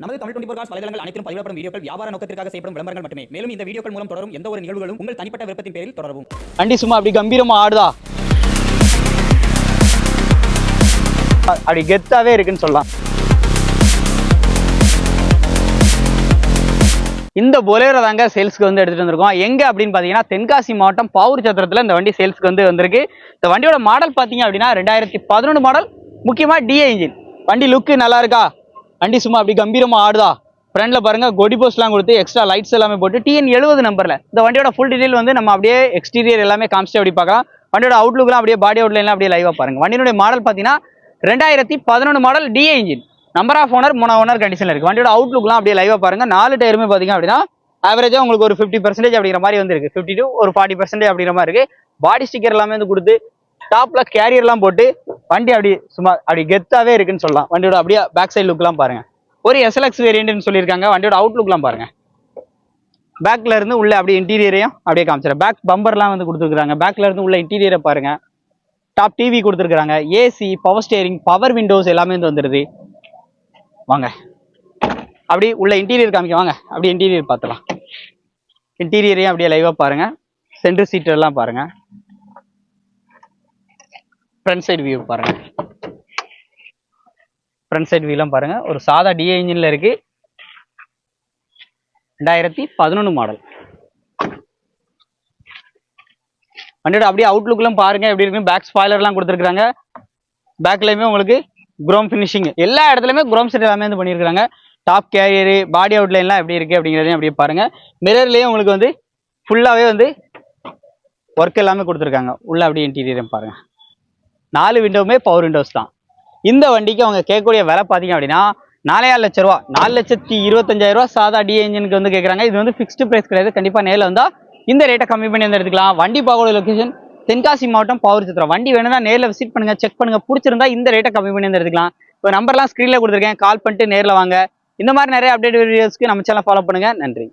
நமது தமிழ் 24 காஸ் வலைதளங்கள் அனைத்தும் பதிவிடப்படும் வீடியோக்கள் வியாபார நோக்கத்திற்காக செய்யப்படும் விளம்பரங்கள் மட்டுமே. மேலும் இந்த வீடியோக்கள் மூலம் தொடரும் எந்த ஒரு நிகழ்வுகளும் உங்கள் தனிப்பட்ட விருப்பத்தின் பேரில் தொடரவும். வண்டி சும்மா அப்படி கம்பீரமா ஆடுதா, அப்படி கெத்தாவே இருக்குன்னு சொல்லலாம். இந்த பொலேரோ தாங்க சேல்ஸ்க்கு வந்து எடுத்துட்டு வந்திருக்கோம். எங்க அப்படின்னு பாத்தீங்கன்னா தென்காசி மாவட்டம் பாவூர் சத்திரத்துல இந்த வண்டி சேல்ஸ்க்கு வந்து வந்திருக்கு. இந்த வண்டியோட மாடல் பாத்தீங்க அப்படின்னா 2011 மாடல். முக்கியமா டிஏ இன்ஜின். வண்டி லுக்கு நல்லா இருக்கா, வண்டி சும்மா அப்படி கம்பீரமா ஆடுதா. ஃப்ரண்ட்ல பாருங்க கொடி போஸ்ட்லாம் கொடுத்து எக்ஸ்ட்ரா லைட்ஸ் எல்லாமே போட்டு TN 70 நம்பர்ல இந்த வண்டியோட ஃபுல் டீடைல் வந்து நம்ம அப்படியே எக்ஸ்டீரியர் எல்லாமே காமிச்சு அப்படி பார்க்கலாம். வண்டியோட அவுட்லுக்லாம் அப்படியே பாடி அவுட்லைன்லாம் அப்படியே லைவா பாருங்க. வண்டியோட மாடல் பாத்தீங்கன்னா 2011 model TA engine. Number of owner 3 owner கண்டிஷன்ல இருக்கு. வண்டியோட அவுட்லுக்லாம் அப்படியே லைவா பாருங்க. 4 டயருமே பாத்தீங்க அப்படின்னா ஆவரேஜா உங்களுக்கு ஒரு 50% அப்படிங்கிற மாதிரி வந்து இருக்கு. 50 to ஒரு 40% அப்படிங்கிற மாதிரி இருக்கு. பாடி ஸ்டிக்கர் எல்லாமே வந்து கொடுத்து டாப்ல கேரியர்லாம் போட்டு வண்டி அப்படி சும்மா அப்படி கெத்தாவே இருக்குன்னு சொல்லலாம். வண்டியோட அப்படியே பேக் சைடு லுக்லாம் பாருங்க. ஒரு SLX வேரியன்ட்னு சொல்லியிருக்காங்க. வண்டியோட அவுட்லுக்லாம் பாருங்க. பேக்ல இருந்து உள்ள அப்படியே இன்டீரியரையும் அப்படியே காமிச்சிடறேன். பேக் பம்பர்லாம் வந்து கொடுத்துருக்காங்க. பேக்ல இருந்து உள்ள இன்டீரியரை பாருங்க. டாப் டிவி கொடுத்துருக்காங்க. AC, power steering, power Windows எல்லாமே வந்து வந்துடுது. வாங்க அப்படி உள்ள இன்டீரியர் காமிக்க வாங்க. அப்படி இன்டீரியர் பார்த்துலாம். இன்டீரியரையும் அப்படியே லைவா பாருங்க. சென்டர் சீட் எல்லாம் பாருங்க. ஃப்ரண்ட் சைடு வியூ பாருங்க. ஃப்ரண்ட் சைடு வியூலாம் பாருங்க. ஒரு சாதா டிஏ இன்ஜின்ல இருக்கு. 2011 மாடல். வண்டியோட அப்படியே அவுட்லுக்லாம் பாருங்க எப்படி இருக்கு. பேக் ஸ்பாய்லர்லாம் கொடுத்துருக்காங்க. பேக்லயுமே உங்களுக்கு குரோம் ஃபினிஷிங் எல்லா இடத்துலயுமே குரோம் செட் எல்லாமே வந்து பண்ணியிருக்காங்க. டாப் கேரியர், பாடி அவுட்லைன்லாம் எப்படி இருக்கு அப்படிங்கிறதையும் அப்படியே பாருங்க. மிரர்லயும் உங்களுக்கு வந்து ஃபுல்லாவே வந்து ஒர்க் எல்லாமே கொடுத்துருக்காங்க. உள்ள அப்படியே இன்டீரியரும் பாருங்க. 4 விண்டோவுமே பவர் விண்டோஸ் தான். இந்த வண்டிக்கு அவங்க கேட்கக்கூடிய விலை பார்த்தீங்க அப்படின்னா 4,5 லட்ச ரூபா, 4,25,000 ரூபா சாதா டிஏ இன்ஜினுக்கு வந்து கேட்குறாங்க. இது வந்து ஃபிக்ஸ்டு பிரைஸ் கிடையாது. கண்டிப்பாக நேரில் வந்தால் இந்த ரேட்டை கம்மி பண்ணி வந்து எடுத்துக்கலாம். வண்டி பார்க்கக்கூடிய லொகேஷன் தென்காசி மாவட்டம் பாவூர் சத்திரம். வண்டி வேணும்னா நேரில் விசிட் பண்ணுங்க, செக் பண்ணுங்க. பிடிச்சிருந்தா இந்த ரேட்டை கம்மி பண்ணி வந்து எடுத்துக்கலாம். இப்போ நம்பர்லாம் ஸ்க்ரீனில் கொடுத்துருக்கேன். கால் பண்ணிட்டு நேரில் வாங்க. இந்த மாதிரி நிறைய அப்டேட் வீடியோஸ்க்கு நம்ம சேனல் ஃபாலோ பண்ணுங்க. நன்றி.